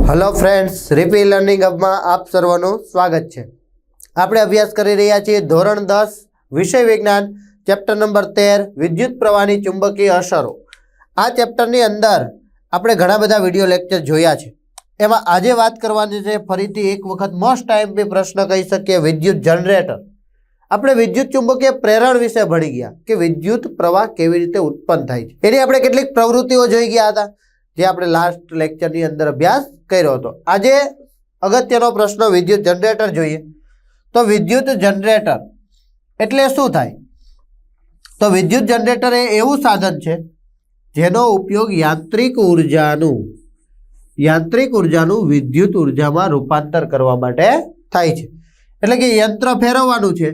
Hello friends, રીપી learning હબમાં આપ સર્વનું સ્વાગત છે। આપણે અભ્યાસ કરી રહ્યા છીએ ધોરણ 10 વિષય વિજ્ઞાન ચેપ્ટર નંબર 13 વિદ્યુત પ્રવાહની ચુંબકીય અસરો। આ ચેપ્ટરની અંદર આપણે ઘણા બધા વિડિયો લેક્ચર જોયા છે। એમાં આજે વાત કરવાની છે ફરીથી એક વખત મોસ્ટ ટાઈમ પ્રશ્ન કહી શકીએ વિદ્યુત જનરેટર। આપણે વિદ્યુત ચુંબકીય પ્રેરણ વિશે ભણી ગયા કે વિદ્યુત પ્રવાહ કેવી રીતે ઉત્પન્ન થાય છે। એની આપણે કેટલીક પ્રવૃત્તિઓ જોઈ ગયા હતા જે આપણે લાસ્ટ લેક્ચરની અંદર અભ્યાસ કર્યો હતો। આજે અગત્યનો પ્રશ્ન વિદ્યુત જનરેટર જોઈએ। તો વિદ્યુત જનરેટર એટલે શું થાય? તો વિદ્યુત જનરેટર એ એવું સાધન છે જેનો ઉપયોગ યાંત્રિક ઉર્જાનું વિદ્યુત ઉર્જામાં રૂપાંતર કરવા માટે થાય છે। એટલે કે યંત્ર ફેરવવાનું છે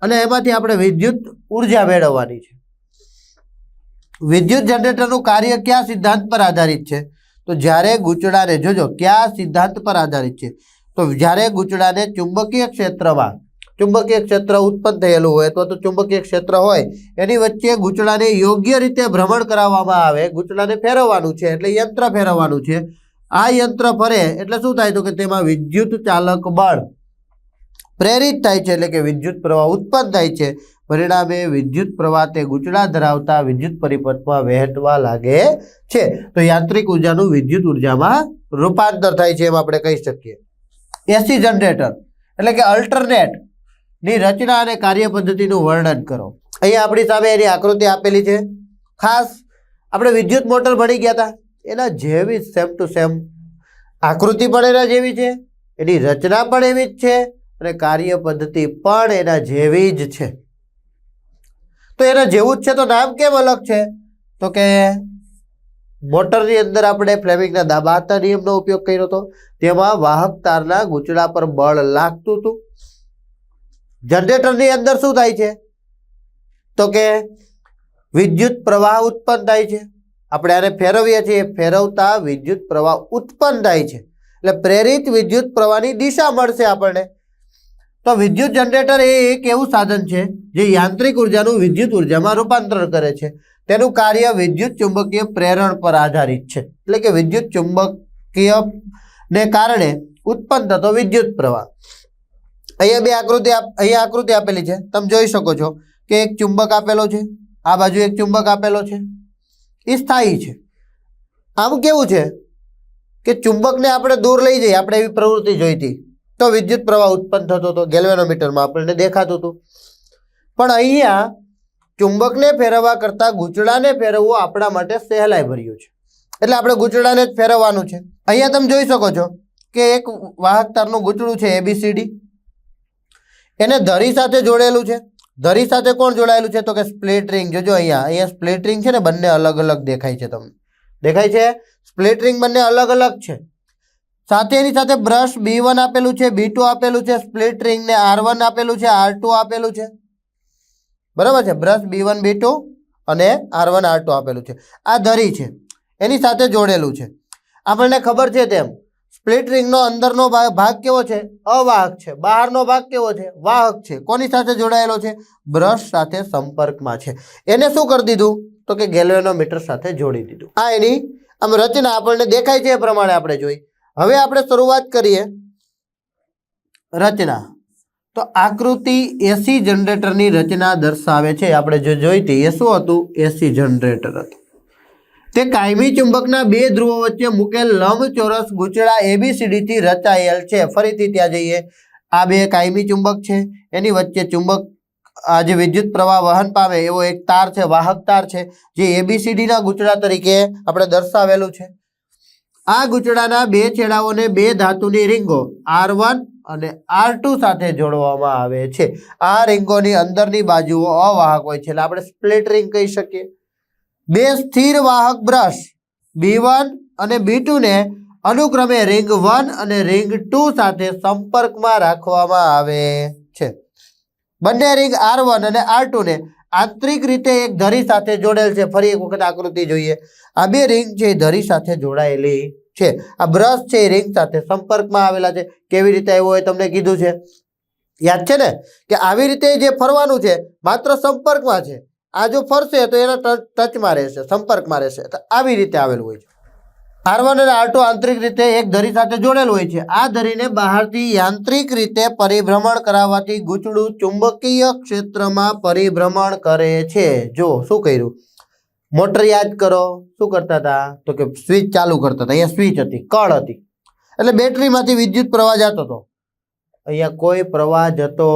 અને એમાંથી આપણે વિદ્યુત ઉર્જા મેળવવાની છે। વિદ્યુત જનરેટરનું કાર્ય કયા સિદ્ધાંત પર આધારિત છે? તો જ્યારે ગૂંચળાને જોજો કયા સિદ્ધાંત પર આધારિત છે? તો જ્યારે ગૂંચળાને ચુંબકીય ક્ષેત્ર ઉત્પન્ન થયેલું હોય તો ચુંબકીય ક્ષેત્ર હોય એની વચ્ચે ગૂંચળાને યોગ્ય રીતે ભ્રમણ કરાવવામાં આવે। ગૂંચળાને ફેરવવાનું છે એટલે યંત્ર ફેરવવાનું છે। આ યંત્ર ફરે એટલે શું થાય? તો કે તેમાં વિદ્યુત ચાલક બળ પ્રેરિત થાય છે એટલે કે વિદ્યુત પ્રવાહ ઉત્પન્ન થાય છે। પરિણામે વિદ્યુત પ્રવાહ તે ગૂંચળા ધરાવતા વિદ્યુત પરિપથમાં વહેવા લાગે છે। તો યાંત્રિક ઉર્જાનું વિદ્યુત ઉર્જામાં રૂપાંતર થાય છે એમ આપણે કહી શકીએ। એસી જનરેટર એટલે કે અલ્ટરનેટ ની રચના અને કાર્ય પદ્ધતિનું વર્ણન કરો। અહીંયા આપણી સામે એની આકૃતિ આપેલી છે। ખાસ આપણે વિદ્યુત મોટર ભણી ગયા હતા એના જેવી સેમ ટુ સેમ આકૃતિ પણ એના જેવી છે, એની રચના પણ એવી જ છે અને કાર્ય પદ્ધતિ પણ એના જેવી જ છે। તો એના જેવું જ છે તો નામ કેમ અલગ છે? તો કે મોટરની અંદર આપણે ફ્લેમિંગના દાબાતા નિયમનો ઉપયોગ કર્યો હતો, તેમાં વાહક તારના ગૂંચળા પર બળ લાગતું હતું। જનરેટરની અંદર શું થાય છે? તો કે વિદ્યુત પ્રવાહ ઉત્પન્ન થાય છે। આપણે આને ફેરવીએ છીએ, ફેરવતા વિદ્યુત પ્રવાહ ઉત્પન્ન થાય છે એટલે પ્રેરિત વિદ્યુત પ્રવાહની દિશા મળશે આપણને। તો વિદ્યુત જનરેટર એ એક એવું સાધન છે જે યાંત્રિક ઉર્જાનું વિદ્યુત ઉર્જામાં રૂપાંતર કરે છે। તેનું કાર્ય વિદ્યુત ચુંબકીય પ્રેરણ પર આધારિત છે એટલે કે વિદ્યુત ચુંબકીય ને કારણે ઉત્પન્ન થતો વિદ્યુત પ્રવાહ। અહીંયા આકૃતિ આપેલી છે, તમે જોઈ શકો છો કે એક ચુંબક આપેલો છે, આ બાજુ એક ચુંબક આપેલો છે, એ સ્થાયી છે। આમ કેવું છે કે ચુંબકને આપણે દૂર લઈ જઈએ, આપણે એવી પ્રવૃત્તિ જોઈ હતી તો વિદ્યુત પ્રવાહ ઉત્પન્ન થતો હતો, ગેલ્વેનોમીટરમાં આપણને દેખાતું હતું। પણ અહીંયા ચુંબકને ફેરવવા કરતાં ગૂંચળાને ફેરવવું આપણા માટે સહેલાઈ ભર્યું છે એટલે આપણે ગૂંચળાને જ ફેરવવાનું છે। અહીંયા તમે જોઈ શકો છો કે એક વાહક તારનું ગૂંચળું છે ABCD, એને ધરી સાથે જોડેલું છે। ધરી સાથે કોણ જોડાયેલું છે? તો કે સ્પ્લિટ રિંગ। જોજો અહીંયા સ્પ્લિટ રિંગ છે ને, બંને અલગ અલગ દેખાય છે, તમને દેખાય છે? સ્પ્લિટ રિંગ બંને અલગ અલગ છે। સાથે એની સાથે બ્રશ B1 આપેલું છે, B2 આપેલું છે, સ્પ્લિટ રિંગને R1 આપેલું છે, R2 આપેલું છે, બરાબર છે? બ્રશ B1 B2 અને R1 R2 આપેલું છે। આ ધરી છે એની સાથે જોડેલું છે। આપણને ખબર છે તેમ સ્પ્લિટ રિંગનો અંદરનો ભાગ કેવો છે? અવાહક છે। બહારનો ભાગ કેવો છે? વાહક છે। કોની સાથે જોડાયેલો છે? બ્રશ સાથે સંપર્કમાં છે। એને શું કરી દીધું? તો કે ગેલ્વેનોમીટર સાથે જોડી દીધું। આ એની આમ રચના આપણને દેખાય છે એ પ્રમાણે આપણે જોઈ। હવે આપણે શરૂઆત કરીએ રચના। તો આકૃતિ એસી જનરેટરની રચના દર્શાવે છે। આપણે જો જોઈ હતી એ શું હતું? એસી જનરેટર હતું। તે કાયમી ચુંબકના બે ધ્રુવો વચ્ચે મૂકેલ લંબચોરસ ગૂંચળા ABCD થી રચાયેલ છે। ફરીથી ત્યાં જઈએ, આ બે કાયમી ચુંબક છે, એની વચ્ચે ચુંબક આ જે વિદ્યુત પ્રવાહ વહન પામે એવો એક તાર છે, વાહક તાર છે, જે ABCD ના ગૂંચળા તરીકે આપણે દર્શાવેલું છે। આ ગૂંચળાના બે છેડાઓને બે ધાતુની રીંગો R1 અને R2 સાથે જોડવામાં આવે છે। આ રીંગોની અંદરની બાજુઓ અવાહક હોય છે એટલે આપણે સ્પ્લિટ રિંગ કહી શકીએ। બે સ્થિર વાહક બ્રશ B1 અને B2 ને અનુક્રમે રિંગ 1 અને રિંગ 2 સાથે સંપર્કમાં રાખવામાં આવે છે। બંને રિંગ R1 અને R2 ને આંતરિક રીતે એક ધરી સાથે જોડેલ છે। ફરી એક વખત આકૃતિ જોઈએ, આ બે રિંગ છે ધરી સાથે જોડાયેલી છે। આ બ્રશ છે એ રિંગ સાથે સંપર્કમાં આવેલા છે। કેવી રીતે આવ્યો હોય તમને કીધું છે, યાદ છે ને કે આવી રીતે જે ફરવાનું છે માત્ર સંપર્કમાં છે। આ જો ફરશે તો એના ટચમાં રહેશે, સંપર્કમાં રહેશે, તો આવી રીતે આવેલું હોય છે। R1 અને R2 આંતરિક રીતે એક ધરી સાથે જોડેલ હોય છે. આ ધરીને બહારથી યાંત્રિક રીતે પરિભ્રમણ કરાવવાથી ગૂંચળું ચુંબકીય ક્ષેત્રમાં પરિભ્રમણ કરે છે. જો શું કર્યું, મોટર યાદ કરો, શું કરતા હતા તો કે સ્વિચ ચાલુ કરતા હતા. અહીંયા સ્વિચ હતી, કળ હતી, એટલે બેટરીમાંથી વિદ્યુત પ્રવાહ જતો હતો. અહીંયા કોઈ પ્રવાહ જતો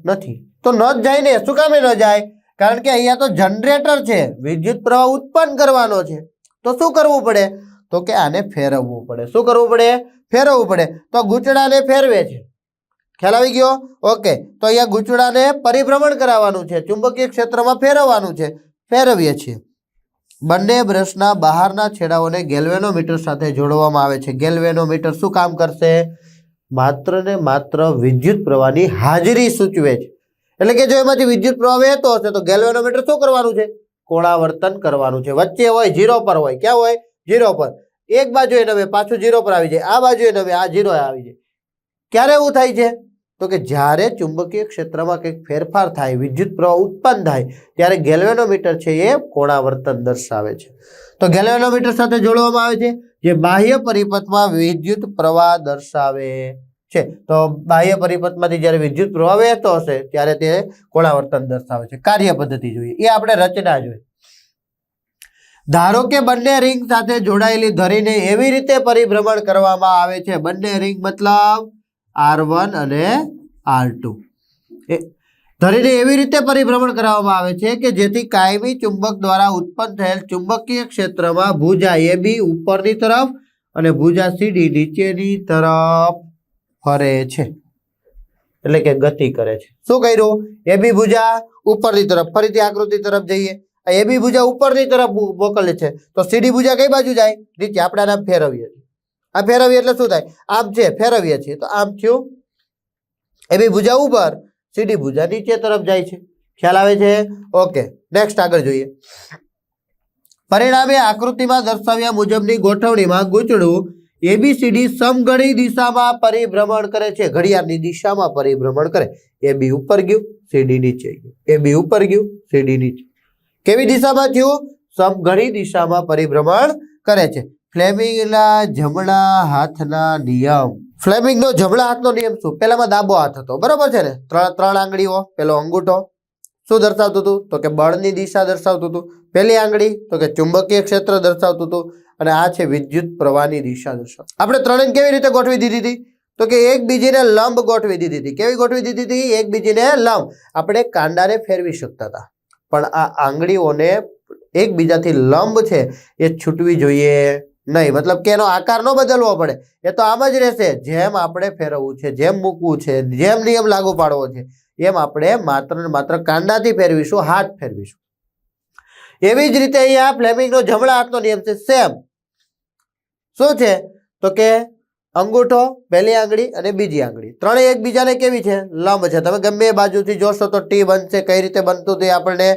નથી, તો ન જ જાય ને. શું કામે ન જાય? કારણ કે અહીંયા તો જનરેટર છે, વિદ્યુત પ્રવાહ ઉત્પન્ન કરવાનો છે. તો શું કરવું પડે તો કે આને ફેરવવું પડે. શું કરવું પડે? ફેરવવું પડે. તો ગૂંચળાને ફેરવે છે. ખ્યાલ આવી ગયો? ઓકે. તો અહીંયા ગૂંચળાને પરિભ્રમણ કરાવવાનું છે, ચુંબકીય ક્ષેત્રમાં ફેરવવાનું છે, ફેરવીએ છીએ. બંને બ્રશના બહારના છેડાઓને ગેલ્વેનોમીટર સાથે જોડવામાં આવે છે. ગેલ્વેનોમીટર શું કામ કરશે? માત્ર ને માત્ર વિદ્યુત પ્રવાહની હાજરી સૂચવે છે. એટલે કે જો એમાંથી વિદ્યુત પ્રવાહ વહેતો હશે તો ગેલ્વેનોમીટર શું કરવાનું છે? કોણાવર્તન કરવાનું છે. વચ્ચે હોય, 0 પર હોય. ક્યાં હોય? 0 પર. એક બાજુએ નમે, પાછું 0 પર આવી જાય. આ બાજુએ નમે, આ 0 આવી જાય. ક્યારે એવું થાય છે તો કે જ્યારે ચુંબકીય ક્ષેત્રમાં કંઈક ફેરફાર થાય, વિદ્યુત પ્રવાહ ઉત્પન્ન થાય, ત્યારે ગેલ્વેનોમીટર છે એ કોણાવર્તન દર્શાવે છે. તો ગેલ્વેનોમીટર સાથે જોડવામાં આવે છે, જે બાહ્ય પરિપથમાં વિદ્યુત પ્રવાહ દર્શાવે છે. તો બાહ્ય પરિપથમાંથી જ્યારે વિદ્યુત પ્રવાહ વહેતો હશે ત્યારે તે કોણાવર્તન દર્શાવે છે. કાર્ય પદ્ધતિ જોઈએ, એ આપણે રચના જોઈએ. ધારો કે બંને રિંગ સાથે જોડાયેલી ધરીને એવી રીતે પરિભ્રમણ કરવામાં આવે છે. બંને રિંગ મતલબ R1 અને R2. ધરીને એવી રીતે પરિભ્રમણ કરવામાં આવે છે કે જેથી કાયમી ચુંબક દ્વારા ઉત્પન્ન થયેલ ચુંબકીય ક્ષેત્રમાં ભુજા AB ઉપરની તરફ અને ભુજા CD નીચેની તરફ ફરે છે, એટલે કે ગતિ કરે છે. શું કર્યું? AB ભુજા ઉપરની તરફ, ફરીથી આકૃતિ તરફ જઈએ. AB ભુજા ઉપરની તરફ મોકલે છે, તો CD ભુજા કઈ બાજુ જાય? નીચે. આપણે આને ફેરવીએ છીએ. આ ફેરવીએ એટલે શું થાય? આમ છે, ફેરવીએ છીએ તો આમ થયું. AB ભુજા ઉપર, CD ભુજા નીચે તરફ જાય છે. ખ્યાલ આવે છે? ઓકે. નેક્સ્ટ આગળ જોઈએ. પરિણામે આકૃતિમાં દર્શાવ્યા મુજબની ગોઠવણીમાં ગૂંચળું ABCD સમઘડી દિશામાં પરિભ્રમણ કરે છે. ઘડિયાળની દિશામાં પરિભ્રમણ કરે. AB ઉપર ગયું, CD નીચે ગયું. AB ઉપર ગયું, CD નીચે. કેવી દિશામાં થયું? સમઘડી દિશામાં પરિભ્રમણ કરે છે. ફ્લેમિંગના જમણા હાથના નિયમ. ફ્લેમિંગનો જમણા હાથનો નિયમ શું? પહેલામાં ડાબો હાથ હતો, બરોબર છે ને? ત્રણ આંગળીઓ. પેલો અંગૂઠો શું દર્શાવતું હતું તો કે બળની દિશા દર્શાવતું હતું. પહેલી આંગળી તો કે ચુંબકીય ક્ષેત્ર દર્શાવતું હતું, અને આ છે વિદ્યુત પ્રવાહની દિશા દર્શાવ. આપણે ત્રણેય કેવી રીતે ગોઠવી દીધી હતી તો કે એકબીજીને લંબ ગોઠવી દીધી હતી. કેવી ગોઠવી દીધી હતી? એકબીજીને લંબ. આપણે કાંડાને ફેરવી શકતા હતા, પણ આ આંગળીઓને એકબીજાથી લંબ છે એ છૂટવી જોઈએ નહીં. મતલબ કે એનો આકાર ન બદલવો પડે, એ તો આમ જ રહેશે. જેમ આપણે ફેરવવું છે, જેમ મૂકવું છે, જેમ નિયમ લાગુ પાડવો છે, એમ આપણે માત્ર ને માત્ર કાંડાથી ફેરવીશું, હાથ ફેરવીશું. એવી જ રીતે અહીંયા ફ્લેમિંગનો જમણા હાથનો નિયમ છે. સેમ. શું છે તો કે અંગૂઠો, પહેલી આંગળી અને બીજી આંગળી ત્રણેય એકબીજાને કેવી છે? લંબ છે. તમે ગમે એ બાજુથી જોશો તો ટી બનશે. કઈ રીતે બનતું તે આપણને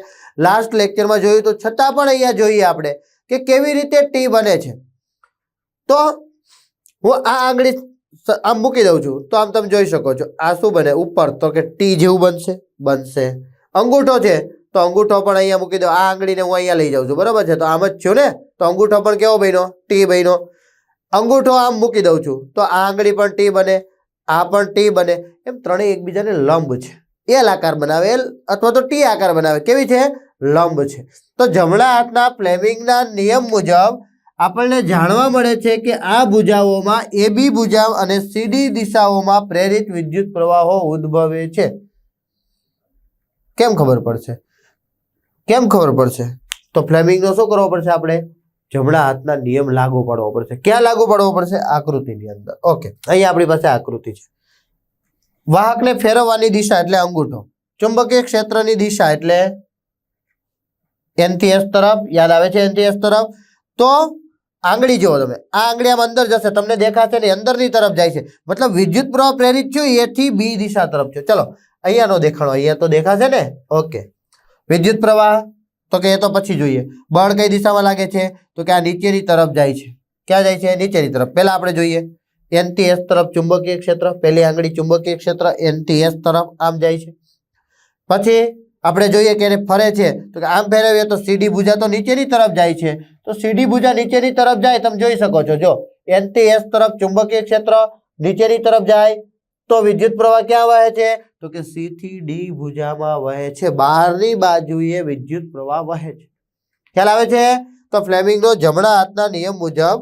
લાસ્ટ લેક્ચરમાં જોયું, તો છતાં પણ અહીંયા જોઈએ આપણે કે કેવી રીતે ટી બને છે. તો હું આ આંગળી આમ મૂકી દઉં છું, તો આમ તમે જોઈ શકો છો આ શું બને ઉપર, તો કે ટી જેવું બનશે. અંગૂઠો છે તો અંગૂઠો પણ અહીંયા મૂકી દો. આ આંગળીને હું અહીંયા લઈ જાઉં છું, બરોબર છે? તો આમ જ થયું ને? તો અંગૂઠો પણ કેવો બન્યો? ટી બન્યો. અંગૂઠો આમ મૂકી દઉં છું તો આ આંગળી પણ ટી બને, આ પણ ટી બને. એમ ત્રણેય એકબીજાને લંબ છે. એલ આકાર બનાવે, એલ અથવા તો ટી આકાર બનાવે. કેવી છે? લંબ છે. તો જમણા હાથના ફ્લેમિંગના નિયમ મુજબ આપણને જાણવા મળે છે કે આ ભુજાઓમાં AB ભુજા અને CD દિશાઓમાં પ્રેરિત વિદ્યુત પ્રવાહો ઉદ્ભવે છે. કેમ ખબર પડશે? કેમ ખબર પડશે? તો ફ્લેમિંગનો શું કરવો પડશે? આપણે જમણા હાથના નિયમ લાગુ પાડવો પડશે. ક્યાં લાગુ પાડવો પડશે? આકૃતિની અંદર. ઓકે, અહીંયા આપણી પાસે આકૃતિ છે. વાહકને ફેરવવાની દિશા એટલે અંગૂઠો. ચુંબકીય ક્ષેત્રની દિશા એટલે N થી S તરફ. યાદ આવે છે? N થી S તરફ. તો આંગળી જુઓ તમે, આ આંગળી આમ અંદર જશે, તમને દેખાશે ને અંદરની તરફ જાય છે. મતલબ વિદ્યુત પ્રવાહ પ્રેરિત થયું A થી B દિશા તરફ છે. ચલો અહીંયા નો દેખાણો, અહીંયા તો દેખાશે ને? ઓકે. વિદ્યુત પ્રવાહ તો કે એ તો પછી જોઈએ. બળ કઈ દિશામાં લાગે છે તો કે આ નીચેની તરફ જાય છે. ક્યાં જાય છે? નીચેની તરફ. પહેલા આપણે જોઈએ N થી S તરફ ચુંબકીય ક્ષેત્ર. પહેલી આંગળી ચુંબકીય ક્ષેત્ર N થી S તરફ આમ જાય છે. પછી આપણે જોઈએ કે એને ફરે છે તો કે આમ ફેરવીએ તો સીડી ભુજા તો નીચેની તરફ જાય છે, તો સીડી ભુજા નીચેની તરફ જાય, તમે જોઈ શકો છો, જો N થી S તરફ ચુંબકીય ક્ષેત્ર નીચેની તરફ જાય તો વિદ્યુત પ્રવાહ ક્યાં વહે છે, તો કે C થી D ભુજામાં વહે છે, બહારની બાજુએ વિદ્યુત પ્રવાહ વહે છે. ખ્યાલ આવે છે? તો ફ્લેમિંગનો જમણા હાથના નિયમ મુજબ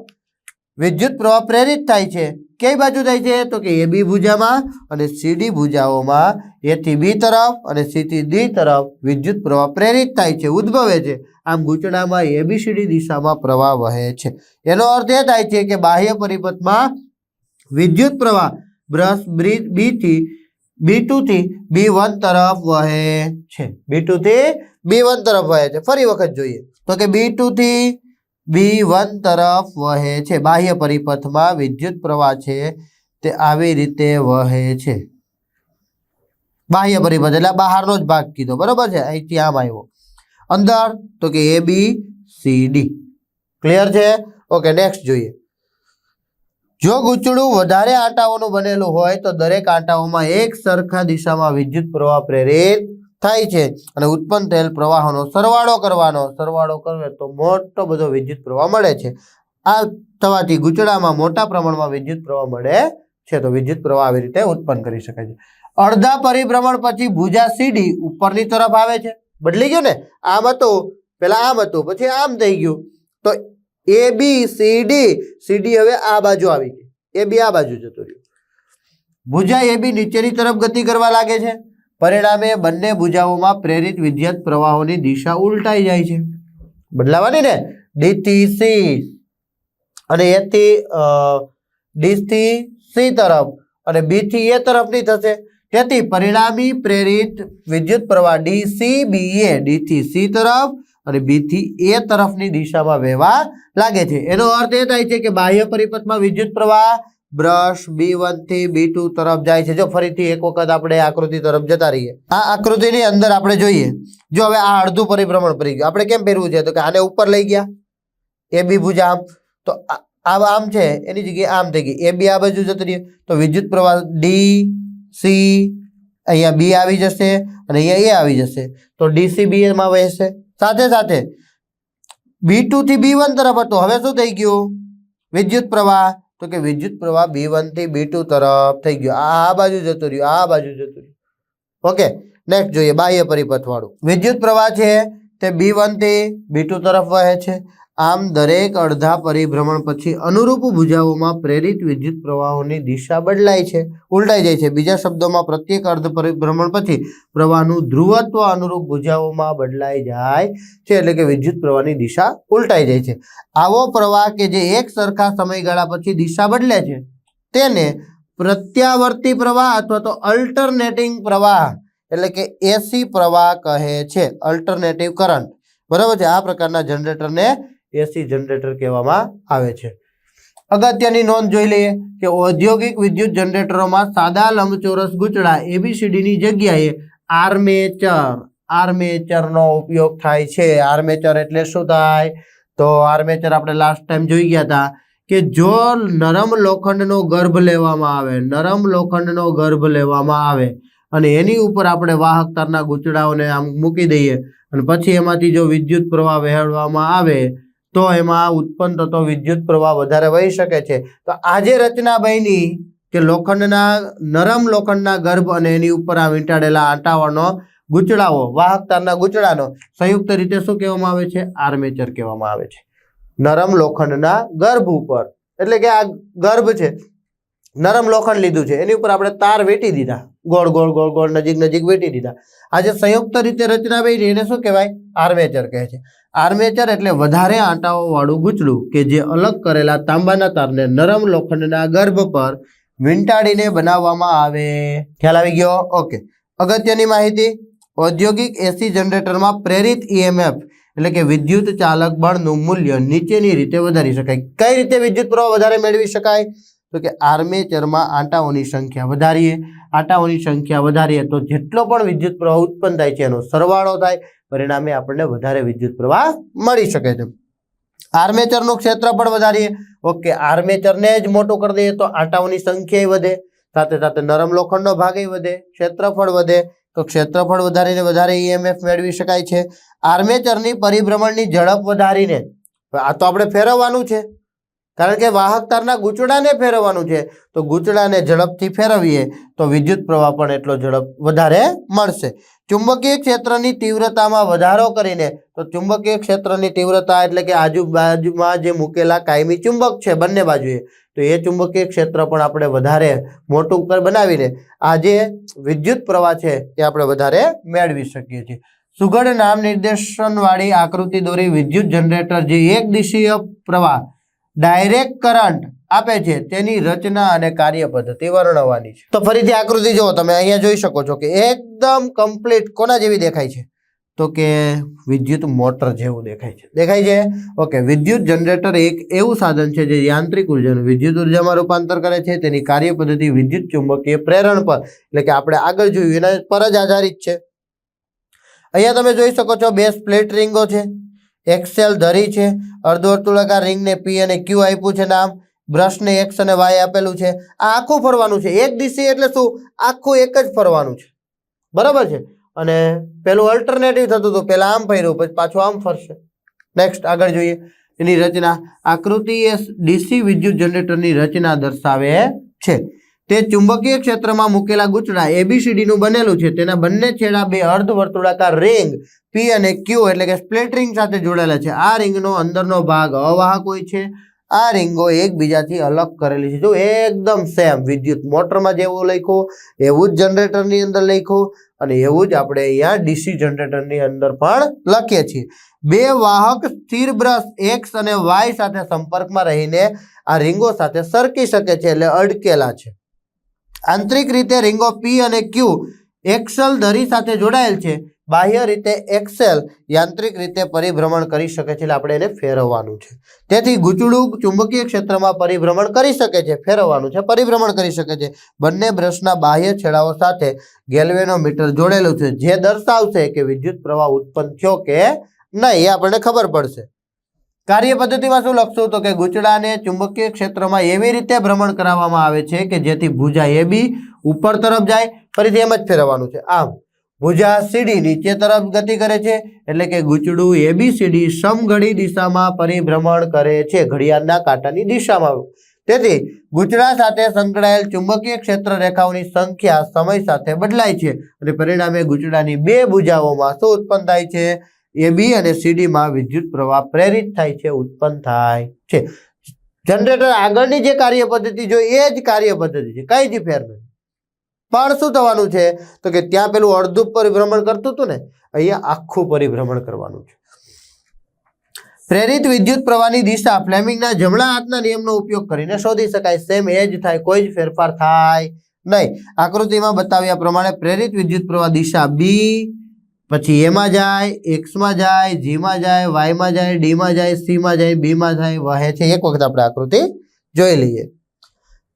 વિદ્યુત પ્રવાહ પ્રેરિત થાય છે. કઈ બાજુ થાય છે, તો કે AB ભુજામાં અને CD ભુજાઓમાં A થી B તરફ અને C થી D તરફ વિદ્યુત પ્રવાહ પ્રેરિત થાય છે, ઉદ્ભવે છે. આમ ગૂંચળામાં ABCD દિશામાં પ્રવાહ વહે છે. એનો અર્થ એ થાય છે કે બાહ્ય પરિપથમાં વિદ્યુત પ્રવાહ બ્રશ B2 થી B1 તરફ વહે છે. B2 થી B1 તરફ વહે છે. ફરી વખત જોઈએ તો કે B2 થી B1 તરફ વહે છે. બાહ્ય પરિપથમાં વિદ્યુત પ્રવાહ છે તે આવી રીતે વહે છે. બાહ્ય પરિપથ એટલે બહારનો જ ભાગ કીધો, બરોબર છે. અહીંથી આમ આવ્યો અંદર તો કે ABCD. ક્લિયર છે? ઓકે, નેક્સ્ટ જોઈએ. જો ગૂંચળું વધારે આંટાઓનું બનેલું હોય તો દરેક આંટાઓમાં એક સરખા દિશામાં વિદ્યુત પ્રવાહ પ્રેરિત થાય છે અને ઉત્પન્ન થયેલ પ્રવાહોનો સરવાળો કરવે તો મોટો બધો વિદ્યુત પ્રવાહ મળે છે. આ થવાથી ગૂંચળામાં મોટા પ્રમાણમાં વિદ્યુત પ્રવાહ મળે છે. તો વિદ્યુત પ્રવાહ આવી રીતે ઉત્પન્ન કરી શકાય છે. અડધા પરિભ્રમણ પછી ભુજા CD ઉપરની તરફ આવે છે. બદલી ગયું ને, આમ હતું પેલા આમ હતું પછી આમ થઈ ગયું, તો ABCD હવે આ બાજુ આવી ગઈ, AB આ બાજુ જતું રહ્યું. ભુજા AB નીચેની તરફ ગતિ કરવા લાગે છે. પરિણામે બંને ભુજાઓમાં પ્રેરિત વિદ્યુત પ્રવાહોની દિશા ઉલટાઈ જાય છે. બદલાવાની ને, D થી C અને A થી D થી C તરફ અને B થી A તરફની થશે. તેથી પરિણામી પ્રેરિત વિદ્યુત પ્રવાહ DCBA D થી C તરફ અને B થી A તરફની દિશામાં વહેવા લાગે છે. એનો અર્થ એ થાય છે કે બાહ્ય પરિપથમાં વિદ્યુત પ્રવાહ બ્રશ B1 થી B2 તરફ જાય છે. જો ફરીથી એક વખત આપણે આકૃતિ તરફ જતા રહીએ, આ આકૃતિની અંદર આપણે જોઈએ, જો હવે આ અડધું પરિભ્રમણ ફરી ગયું, આપણે કેમ ફેરવું છે, તો કે આને ઉપર લઈ ગયા AB ભુજા આમ, તો આમ છે એની જગ્યાએ આમ થઈ ગઈ, AB આ બાજુ જતી રહી, તો વિદ્યુત પ્રવાહ DC અહીંયા B આવી જશે અને અહીંયા A આવી જશે, તો DCBA માં વહેશે. સાથે સાથે B2 થી B1 તરફ હતો, હવે શું થઈ ગયું વિદ્યુત પ્રવાહ, તો કે વિદ્યુત પ્રવાહ B1 થી B2 તરફ થઈ ગયો, આ બાજુ જતું રહ્યું, આ બાજુ જતું રહ્યું. ઓકે, નેક્સ્ટ જોઈએ બાહ્ય પરિપથ વાળું. વિદ્યુત પ્રવાહ છે તે B1 થી B2 તરફ વહે છે. આમ દરેક અડધા પરિભ્રમણ પછી અનુરૂપ ભુજાઓમાં પ્રેરિત વિદ્યુત પ્રવાહોની દિશા બદલાય છે, ઉલટાઈ જાય છે. બીજા શબ્દોમાં પ્રત્યેક અર્ધ પરિભ્રમણ પછી પ્રવાહનું ધ્રુવત્વ અનુરૂપ ભુજાઓમાં બદલાઈ જાય છે, એટલે કે વિદ્યુત પ્રવાહની દિશા ઉલટાઈ જાય છે. આવો પ્રવાહ કે જે એક સરખા સમયગાળા પછી દિશા બદલે છે તેને પ્રત્યાવર્તી પ્રવાહ અથવા તો અલ્ટરનેટિંગ પ્રવાહ એટલે કે AC પ્રવાહ કહે છે. અલ્ટરનેટિવ કરંટ, બરાબર છે. આ પ્રકારના જનરેટરને AC જનરેટર કહેવામાં આવે છે. અગત્યની નોંધ જોઈ લઈએ કે ઔદ્યોગિક વિદ્યુત જનરેટરોમાં સાદા લંબચોરસ ગૂંચળા ABCD ની જગ્યાએ આર્મેચરનો ઉપયોગ થાય છે. આર્મેચર એટલે શું થાય, તો આર્મેચર આપણે લાસ્ટ ટાઈમ જોઈ ગયા હતા કે જો નરમ લોખંડનો ગર્ભ લેવામાં આવે અને એની ઉપર આપણે વાહક તારના ગૂંચળાઓને આમ મૂકી દઈએ અને પછી એમાંથી જો વિદ્યુત પ્રવાહ વહેવામાં આવે તો એમાં ઉત્પન્ન થતો વિદ્યુત પ્રવાહ વધારે વહી શકે છે. તો આ જે રચના બની કે નરમ લોખંડના ગર્ભ અને એની ઉપર આ વીંટાળેલા આંટાઓનો ગૂંચળાઓ, વાહક તારના ગૂંચળાનો સંયુક્ત રીતે શું કહેવામાં આવે છે, આર્મેચર કહેવામાં આવે છે. નરમ લોખંડના ગર્ભ ઉપર, એટલે કે આ ગર્ભ છે, નરમ લોખંડ લીધું છે, એની ઉપર આપણે તાર વેટી દીધા, ગોળ ગોળ ગોળ ગોળ નજીક નજીક વેટી દીધા. આ જે સંયુક્ત રીતે રચના બની એને શું કહેવાય, આર્મેચર કહે છે. આર્મેચર એટલે વધારે આંટાઓ વાળું ગૂંચળું કે જે અલગ કરેલા તાંબાના તારને નરમ લોખંડના ગર્ભ પર વીંટાળીને બનાવવામાં આવે. ખ્યાલ આવી ગયો? ઓકે. અગત્યની માહિતી, ઔદ્યોગિક AC જનરેટરમાં પ્રેરિત EMF એટલે કે વિદ્યુત ચાલક બળનું મૂલ્ય નીચેની રીતે વધારી શકાય. કઈ રીતે વિદ્યુત પ્રવાહ વધારે મેળવી શકાય, તો કે આર્મેચરમાં આંટાઓની સંખ્યા વધારીએ તો જેટલો પણ વિદ્યુત પ્રવાહ ઉત્પન્ન થાય છે એનો સરવાળો થાય, પરિણામે આપણને વધારે વિદ્યુત પ્રવાહ મળી શકે છે. આર્મેચરનું ક્ષેત્રફળ વધારીએ, ઓકે, આર્મેચરને જ મોટું કરી દઈએ તો આંટાઓની સંખ્યા વધે, સાથે સાથે નરમ લોખંડનો ભાગ વધે, ક્ષેત્રફળ વધે, તો ક્ષેત્રફળ વધારીને વધારે EMF મેળવી શકાય છે. આર્મેચરની પરિભ્રમણની ઝડપ વધારીને, આ તો આપણે ફેરવવાનું છે કારણ કે વાહક તારના ગૂંચળાને ફેરવવાનું છે, તો ગૂંચળાને ઝડપથી ફેરવીએ તો વિદ્યુત પ્રવાહ પણ એટલો ઝડપ વધારે મળશે. ચુંબકીય ક્ષેત્રની તીવ્રતામાં વધારો કરીને, તો ચુંબકીય ક્ષેત્રની તીવ્રતા એટલે કે આજુબાજુમાં જે મૂકેલા કાયમી ચુંબક છે બંને બાજુએ, તો એ ચુંબકીય ક્ષેત્ર પણ આપણે વધારે મોટું બનાવીને આ જે વિદ્યુત પ્રવાહ છે એ આપણે વધારે મેળવી શકીએ છીએ. સુઘડ નામ નિર્દેશન વાળી આકૃતિ દોરી વિદ્યુત જનરેટર જે એક દિશીય પ્રવાહ ડાયરેક્ટ કરંટ આપે છે તેની રચના અને કાર્ય પદ્ધતિ વર્ણવવાની છે. તો ફરીથી આકૃતિ જુઓ, તમે અહીંયા જોઈ શકો છો કે એકદમ કમ્પ્લીટ કોના જેવી દેખાય છે, તો કે વિદ્યુત મોટર જેવું દેખાય છે. દેખાય છે? ઓકે. વિદ્યુત જનરેટર એક એવું સાધન છે જે યાંત્રિક ઉર્જાનું વિદ્યુત ઉર્જામાં રૂપાંતર કરે છે. તેની કાર્ય પદ્ધતિ વિદ્યુત ચુંબકીય પ્રેરણ પર, એટલે કે આપણે આગળ જોયું એના પર જ આધારિત છે. અહીંયા તમે જોઈ શકો છો બે સ્પ્લિટ રિંગો છે, એક્સેલ ધરી છે, અર્ધવર્તુળાકાર રિંગને P અને Q આપ્યું છે નામ, બ્રશને X અને Y આપેલું છે. આ આખું ફરવાનું છે. એક દિશી એટલે શું? આખું એક જ ફરવાનું છે. બરાબર છે. અને પેલું અલ્ટરનેટિવ થતું હતું, પેલા આમ ફર્યું પછી પાછું આમ ફરશે. નેક્સ્ટ આગળ જોઈએ એની રચના. આકૃતિ એ ડીસી વિદ્યુત જનરેટરની રચના દર્શાવે છે. તે ચુંબકીય ક્ષેત્રમાં મૂકેલા ગૂંચળા ABCD નું બનેલું છે. તેના બંને છેડા બે અર્ધવર્તુળાકાર રિંગ P અને Q એટલે કે સ્પ્લિટ રિંગ સાથે જોડાયેલા છે. આ રિંગનો અંદરનો ભાગ અવાહક હોય છે. આ રિંગો એકબીજાથી અલગ કરેલી છે. જો એકદમ સેમ વિદ્યુત મોટરમાં જેવું લખ્યું એવું જ જનરેટરની અંદર લખ્યું અને એવું જ આપણે અહીંયા ડીસી જનરેટરની અંદર પણ લખીએ છીએ. બે વાહક સ્થિર બ્રશ X અને Y સાથે સંપર્કમાં રહીને આ રિંગો સાથે સરકી શકે છે, એટલે અડકેલા છે. આંતરિક રીતે રિંગો P અને Q એક્સેલ ધરી સાથે જોડાયેલ છે. બાહ્ય રીતે એક્સેલ યાંત્રિક રીતે પરિભ્રમણ કરી શકે છે, એટલે આપણે એને ફેરવવાનું છે. તેથી ગૂંચળું ચુંબકીય ક્ષેત્રમાં પરિભ્રમણ કરી શકે છે, ફેરવવાનું છે, પરિભ્રમણ કરી શકે છે. બંને બ્રશના બાહ્ય છેડાઓ સાથે ગેલ્વેનોમીટર જોડેલું છે, જે દર્શાવશે કે વિદ્યુત પ્રવાહ ઉત્પન્ન થયો કે નહીં, એ આપણને ખબર પડશે. કાર્ય પદ્ધતિમાં શું લખશું, તો કે ગૂંચળાને ચુંબકીય ક્ષેત્રમાં એવી રીતે ભ્રમણ કરાવવામાં આવે છે કે જેથી ભુજા AB ઉપર તરફ જાય, ફરીથી એમ જ ફેરવવાનું છે. આમ ભુજા CD નીચે તરફ ગતિ કરે છે, એટલે કે ગૂંચળું ABCD સમઘડી દિશામાં પરિભ્રમણ કરે છે, ઘડિયાળના કાંટાની દિશામાં. તેથી ગૂંચળા સાથે સંકળાયેલ ચુંબકીય ક્ષેત્ર રેખાઓની સંખ્યા સમય સાથે બદલાય છે અને પરિણામે ગૂંચળાની બે ભુજાઓમાં શું ઉત્પન્ન થાય છે? AB અને CD માં વિદ્યુત પ્રવાહ પ્રેરિત થાય છે, ઉત્પન્ન થાય છે. જનરેટર આગળની જે કાર્ય પદ્ધતિ જોઈ એ જ કાર્ય પદ્ધતિ છે, કઈ જ ફેર નથી. પણ શું થવાનું છે, તો કે ત્યાં પેલું અડધું પરિભ્રમણ કરતું હતું ને, અહીંયા આખું પરિભ્રમણ કરવાનું છે. પ્રેરિત વિદ્યુત પ્રવાહની દિશા ફ્લેમિંગના જમણા હાથના નિયમનો ઉપયોગ કરીને શોધી શકાય. સેમ એ જ થાય, કોઈ જ ફેરફાર થાય નહીં. આકૃતિમાં બતાવ્યા પ્રમાણે પ્રેરિત વિદ્યુત પ્રવાહ દિશા B, પછી એમાં જાય, એક્સમાં જાય, જીમાં જાય, વાયમાં જાય, ડીમાં જાય, સીમાં જાય, બીમાં જાય, વહે છે. એક વખત આપણે આકૃતિ જોઈ લઈએ.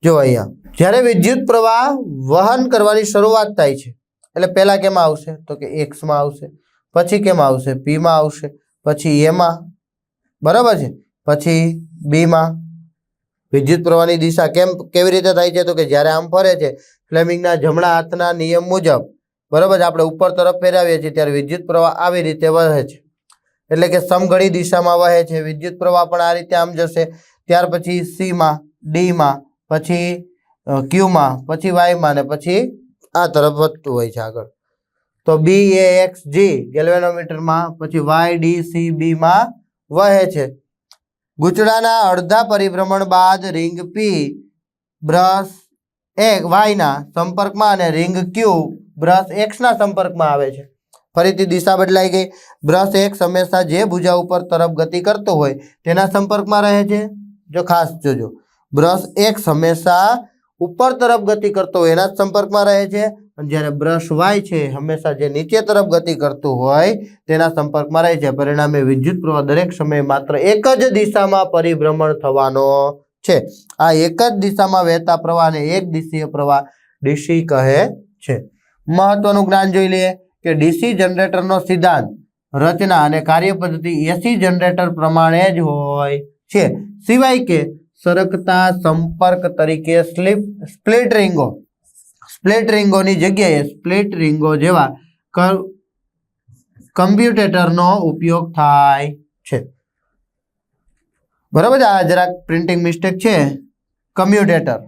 જો અહીંયા જ્યારે વિદ્યુત પ્રવાહ વહન કરવાની શરૂઆત થાય છે, એટલે પહેલા કેમાં આવશે, તો કે એક્સમાં આવશે, પછી કેમાં આવશે, પીમાં આવશે, પછી એમાં, બરાબર છે, પછી બીમાં. વિદ્યુત પ્રવાહની દિશા કેવી રીતે થાય છે, તો કે જ્યારે આમ ફરે છે ફ્લેમિંગના જમણા હાથના નિયમ મુજબ, બરાબર, આપણે ઉપર તરફ ફેરવીએ છીએ ત્યારે વિદ્યુત પ્રવાહ આવી રીતે વહે છે, એટલે કે સમઘડી દિશામાં વહે છે. વિદ્યુત પ્રવાહ પણ આ રીતે આમ જશે. ત્યાર પછી સીમાં, ડીમાં, પછી ક્યુમાં, પછી વાયમાં ને પછી આ તરફ વધતું હોય છે આગળ. તો BAXG ગેલ્વેનોમીટરમાં, પછી YDCB માં વહે છે. ગૂંચળાના અડધા પરિભ્રમણ બાદ રિંગ P બ્રશ Y ના સંપર્કમાં અને રિંગ Q બ્રશ X ના સંપર્કમાં આવે છે. ફરીથી દિશા બદલાઈ ગઈ. બ્રશ X હંમેશા જે ભુજા ઉપર તરફ ગતિ કરતો હોય તેના સંપર્કમાં રહે છે. જો ખાસ જોજો, બ્રશ X હંમેશા ઉપર તરફ ગતિ કરતો હોય એના જ સંપર્કમાં રહે છે, અને જ્યારે બ્રશ Y છે હંમેશા જે નીચે તરફ ગતિ કરતું હોય તેના સંપર્કમાં રહે છે. પરિણામે વિદ્યુત પ્રવાહ દરેક સમયે માત્ર એક જ દિશામાં પરિભ્રમણ થવાનો છે. આ એક જ દિશામાં વહેતા પ્રવાહને એક દિશીય પ્રવાહ ડીસી કહે છે. મહત્વનું જ્ઞાન જોઈ લઈએ કે ડીસી જનરેટરનો સિદ્ધાંત, રચના અને કાર્ય પદ્ધતિ એસી જનરેટર પ્રમાણે જ હોય છે, સિવાય કે સરકતા સંપર્ક તરીકે સ્પ્લિટ રિંગો સ્પ્લિટ રિંગોની જગ્યાએ સ્પ્લિટ રિંગો જેવા કમ્પ્યુટેટરનો ઉપયોગ થાય છે. બરાબર, આ જરાક પ્રિન્ટિંગ મિસ્ટેક છે. કમ્પ્યુટેટર.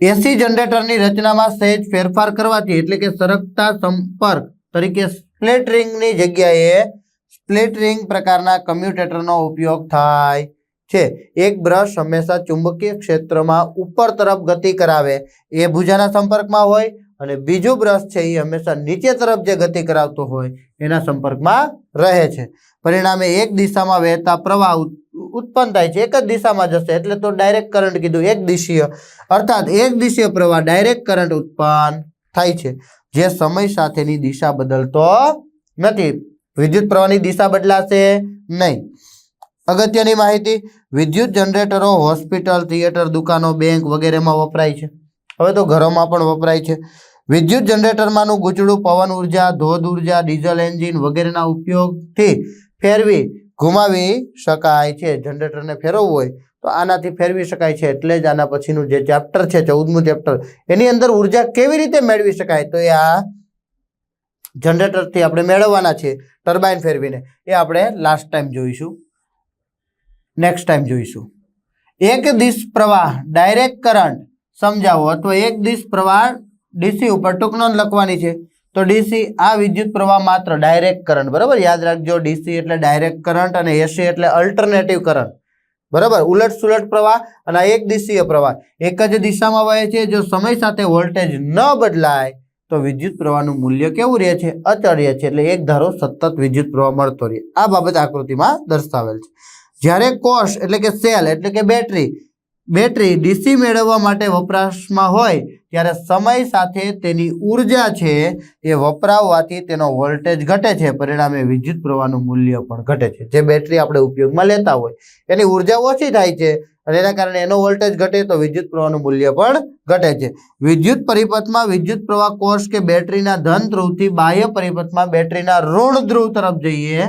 એસી જનરેટરની રચનામાં સહેજ ફેરફાર કરવાથી એટલે કે સરકતા સંપર્ક તરીકે સ્પ્લિટ રિંગની જગ્યાએ સ્પ્લિટ રિંગ પ્રકારના કમ્પ્યુટેટરનો ઉપયોગ થાય છે. એક બ્રશ હંમેશા ચુંબકીય ક્ષેત્રમાં ઉપર તરફ ગતિ કરાવે એ ભુજાના સંપર્કમાં હોય અને બીજું બ્રશ છે એ હંમેશા નીચે તરફ જે ગતિ કરાવતો હોય એના સંપર્કમાં રહે છે. પરિણામે એક દિશામાં વહેતા પ્રવાહ ઉત્પન્ન થાય છે. એક જ દિશામાં જશે એટલે તો ડાયરેક્ટ કરંટ કીધું, એક દિશીય, અર્થાત એક દિશીય પ્રવાહ ડાયરેક્ટ કરંટ ઉત્પન્ન થાય છે જે સમય સાથેની દિશા બદલતો નથી. વિદ્યુત પ્રવાહની દિશા બદલાશે નહીં. અગત્યની માહિતી, વિદ્યુત જનરેટરો હોસ્પિટલ, થિયેટર, દુકાનો, બેંક વગેરેમાં વપરાય છે. હવે તો ઘરોમાં પણ વપરાય છે. વિદ્યુત જનરેટરમાંનું ગૂંચળું પવન ઉર્જા, ધોધ ઉર્જા, ડીઝલ એન્જિન વગેરેના ઉપયોગથી ફેરવી ઘુમાવી શકાય છે. જનરેટરને ફેરવવું હોય તો આનાથી ફેરવી શકાય છે. એટલે જ આના પછીનું જે ચેપ્ટર છે 14મું ચેપ્ટર, એની અંદર ઉર્જા કેવી રીતે મેળવી શકાય તો એ આ જનરેટરથી આપણે મેળવવાના છે, ટર્બાઇન ફેરવીને. એ આપણે લાસ્ટ ટાઈમ જોઈશું, નેક્સ્ટ ટાઈમ જોઈશું. એક દિશ પ્રવાહ ડાયરેક્ટ કરંટ સમજાવો અથવા એક દિશ પ્રવાહ ડીસી ઉપર ટૂંક નોંધ લખવાની છે. તો ડીસી આ વિદ્યુત પ્રવાહ માત્ર ડાયરેક્ટ કરંટ. બરાબર, યાદ રાખજો, ડીસી એટલે ડાયરેક્ટ કરંટ અને એસી એટલે અલ્ટરનેટિવ કરંટ. બરાબર, ઉલટ સુલટ પ્રવાહ અને એક દિશીય પ્રવાહ એક જ દિશામાં વહે છે. જો સમય સાથે વોલ્ટેજ ન બદલાય તો વિદ્યુત પ્રવાહનું મૂલ્ય કેવું રહે છે? અચળ રહે છે. એટલે એક ધારો સતત વિદ્યુત પ્રવાહ મળતો રહે. આ બાબત આકૃતિમાં દર્શાવેલ છે. જ્યારે કોષ એટલે કે સેલ એટલે કે બેટરી ડીસી મેળવવા માટે વપરાશમાં હોય ત્યારે સમય સાથે તેની ઉર્જા છે એ વપરાવવાથી તેનો વોલ્ટેજ ઘટે છે. પરિણામે વિદ્યુત પ્રવાહનું મૂલ્ય પણ ઘટે છે. જે બેટરી આપણે ઉપયોગમાં લેતા હોય એની ઉર્જા ઓછી થાય છે અને એના કારણે એનો વોલ્ટેજ ઘટે તો વિદ્યુત પ્રવાહનું મૂલ્ય પણ ઘટે છે. વિદ્યુત પરિપથમાં વિદ્યુત પ્રવાહ કોષ કે બેટરીના ધન ધ્રુવથી બાહ્ય પરિપથમાં બેટરીના ઋણ ધ્રુવ તરફ જઈએ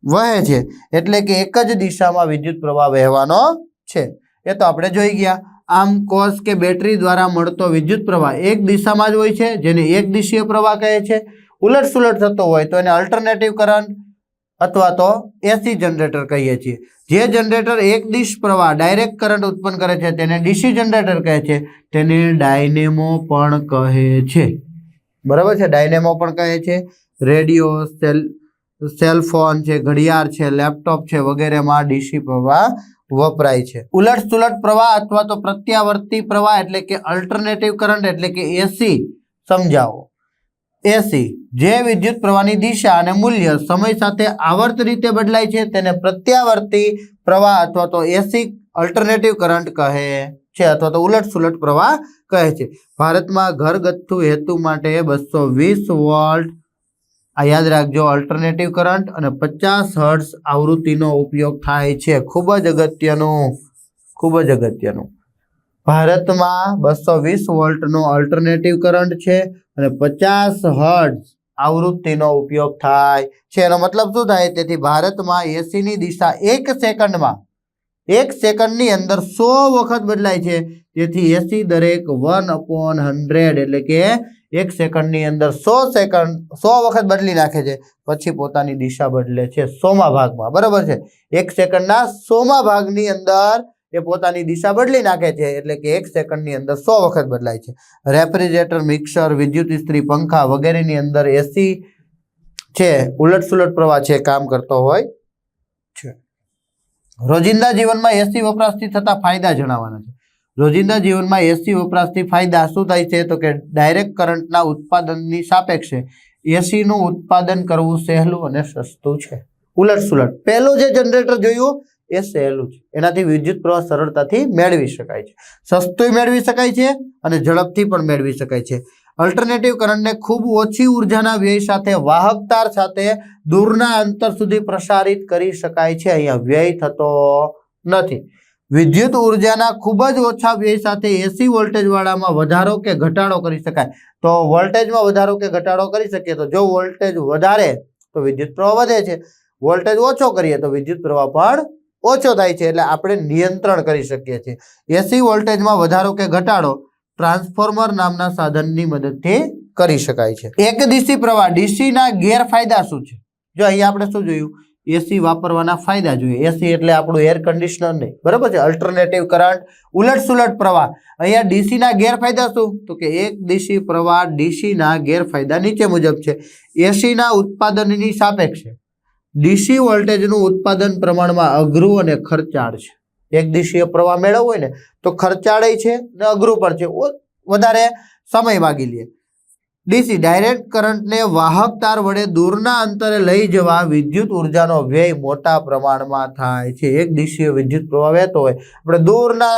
વહે છે. એટલે કે એક જ દિશામાં વિદ્યુત પ્રવાહ વહેવાનો છે. એ તો આપણે જોઈ ગયા. આમ કોષ કે બેટરી દ્વારા મળતો વિદ્યુત પ્રવાહ એક દિશામાં જ હોય છે, જેને એક દિશીય પ્રવાહ કહે છે. ઉલટ સુલટ થતો હોય તો એને અલ્ટરનેટિવ કરંટ અથવા તો એસી જનરેટર કહીએ છીએ. જે જનરેટર એક દિશ પ્રવાહ ડાયરેક્ટ કરંટ ઉત્પન્ન કરે છે તેને ડીસી જનરેટર કહે છે. તેને ડાયનેમો પણ કહે છે. બરાબર છે, ડાયનેમો પણ કહે છે. રેડિયો, સેલફોન છે, ઘડિયાળ છે, લેપટોપ છે વગેરેમાં ડીસી પ્રવાહ વપરાય છે. ઉલટ સુલટ પ્રવાહ અથવા તો પ્રત્યાવર્તી પ્રવાહ એટલે કે અલ્ટરનેટિવ કરંટ એટલે કે એસી સમજાવો. એસી જે વિદ્યુત પ્રવાહની દિશા અને મૂલ્ય સમય સાથે આવર્ત રીતે બદલાય છે તેને પ્રત્યાવર્તી પ્રવાહ અથવા તો એસી અલ્ટરનેટિવ કરંટ કહે છે અથવા તો ઉલટ સુલટ પ્રવાહ કહે છે. ભારતમાં ઘરગથ્થુ હેતુ માટે 220 વોલ્ટ, આ યાદ રાખજો, અલ્ટરનેટિવ કરંટ અને 50 હર્ટ્ઝ આવૃત્તિનો ઉપયોગ થાય છે. ખૂબ જ અગત્યનું. ભારતમાં 220 વોલ્ટનો અલ્ટરનેટિવ કરંટ છે અને 50 હર્ટ્ઝ આવૃત્તિનો ઉપયોગ થાય છે. એનો મતલબ શું થાય? તેથી ભારતમાં એસીની દિશા એક સેકન્ડની અંદર 100 વખત બદલાય છે. તેથી એસી દરેક 1/100 એટલે કે એક સેકન્ડની અંદર 100 વખત બદલી નાખે છે. પછી પોતાની દિશા બદલે છે 100મા ભાગમાં. બરાબર છે, એક સેકન્ડના 100મા ભાગની અંદર એ પોતાની દિશા બદલી નાખે છે. એટલે કે એક સેકન્ડની અંદર 100 વખત બદલાય છે. રેફ્રિજરેટર, મિક્સર, વિદ્યુત ઇસ્ત્રી, પંખા વગેરેની અંદર એસી છે ઉલટ સુલટ પ્રવાહ છે કામ કરતો હોય છે. રોજિંદા જીવનમાં એસી વપરાશથી થતા ફાયદા જણાવવાના છે. રોજિંદા જીવનમાં એસી વપરાશથી ફાયદા શું થાય છે? તો કે ડાયરેક્ટ કરંટના ઉત્પાદનની સાપેક્ષે એસીનું ઉત્પાદન કરવું સહેલું અને સસ્તું છે. ઉલટ સુલટ પહેલું જે જનરેટર જોયું એ સહેલું છે, એનાથી વિદ્યુત પ્રવાહ સરળતાથી મેળવી શકાય છે. સસ્તું મેળવી શકાય છે અને ઝડપથી પણ મેળવી શકાય છે. અલ્ટરનેટિવ કરંટને ખૂબ ઓછી ઉર્જાના વ્યય સાથે વાહકતા સાથે દૂરના અંતર સુધી પ્રસારિત કરી શકાય છે. અહીંયા વ્યય થતો નથી. વિદ્યુત ઉર્જાના ખૂબ જ ઓછા વ્યય સાથે એસી વોલ્ટેજ વાળામાં વધારો કે ઘટાડો કરી શકાય. તો વોલ્ટેજમાં વધારો કે ઘટાડો કરી શકીએ. તો જો વોલ્ટેજ વધારે તો વિદ્યુત પ્રવાહ વધે છે, વોલ્ટેજ ઓછો કરીએ તો વિદ્યુત પ્રવાહ પણ ઓછો થાય છે, એટલે આપણે નિયંત્રણ કરી શકીએ છીએ. એસી વોલ્ટેજમાં વધારો કે ઘટાડો ટ્રાન્સફોર્મર નામના સાધનની મદદથી કરી શકાય છે. એક ડીસી પ્રવાહ ડીસી ના ગેરફાયદા શું છે? જો અહીંયા આપણે શું જોયું? એસી વાપરવાના ફાયદા જોઈએ. એસી એટલે આપણું એર કન્ડિશનર નહીં, બરાબર છે. અલ્ટરનેટિવ કરંટ, ઉલટ સુલટ પ્રવાહ. અહીંયા ડીસી ના ગેરફાયદા શું? તો કે એક ડીસી પ્રવાહ ડીસી ના ગેરફાયદા નીચે મુજબ છે. એસી ના ઉત્પાદનની સાપેક્ષે ડીસી વોલ્ટેજનું ઉત્પાદન પ્રમાણમાં અઘરું અને ખર્ચાળ છે. એક ડીસી પ્રવાહ મેળવવો હોય ને તો ખર્ચાળય છે ને અઘરું પણ છે, વધારે સમય માગી લે. ડીસી ડાયરેક્ટ કરંટને વાહક તાર વડે દૂરના અંતરે લઈ જવા વિદ્યુત ઉર્જાનો વ્યય મોટા પ્રમાણમાં થાય છે. એક ડીસી વિદ્યુત પ્રવાહ વહેતો હોય, આપણે દૂરના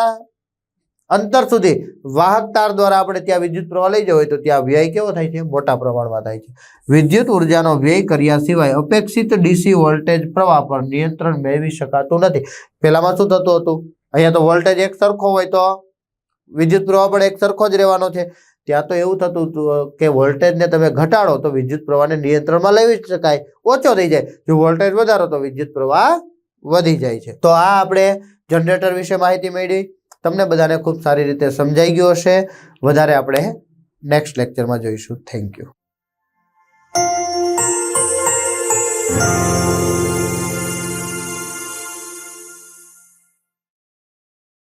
અંતર સુધી વાહક તાર દ્વારા આપણે ત્યાં વિદ્યુત પ્રવાહ લઈ જવો હોય તો ત્યાં વ્યય કેવો થાય છે? મોટા પ્રમાણમાં થાય છે. વિદ્યુત ઉર્જાનો વ્યય કર્યા સિવાય અપેક્ષિત ડીસી વોલ્ટેજ પ્રવાહ પર નિયંત્રણ મેળવી શકાતું નથી. પહેલામાં શું થતું હતું? અહીંયા તો વોલ્ટેજ એક સરખો હોય તો વિદ્યુત પ્રવાહ પણ એક સરખો જ રહેવાનો છે. ત્યાં તો એવું થતું હતું કે વોલ્ટેજને તમે ઘટાડો તો વિદ્યુત પ્રવાહને નિયંત્રણમાં લેવી શકાય, ઓછો થઈ જાય. જો વોલ્ટેજ વધારો તો વિદ્યુત પ્રવાહ વધી જાય છે. તો આ આપણે જનરેટર વિશે માહિતી મેળવી. તમને બધાને ખૂબ સારી રીતે સમજાઈ ગયું હશે. વધારે આપણે નેક્સ્ટ લેક્ચરમાં જોઈશું. Thank you.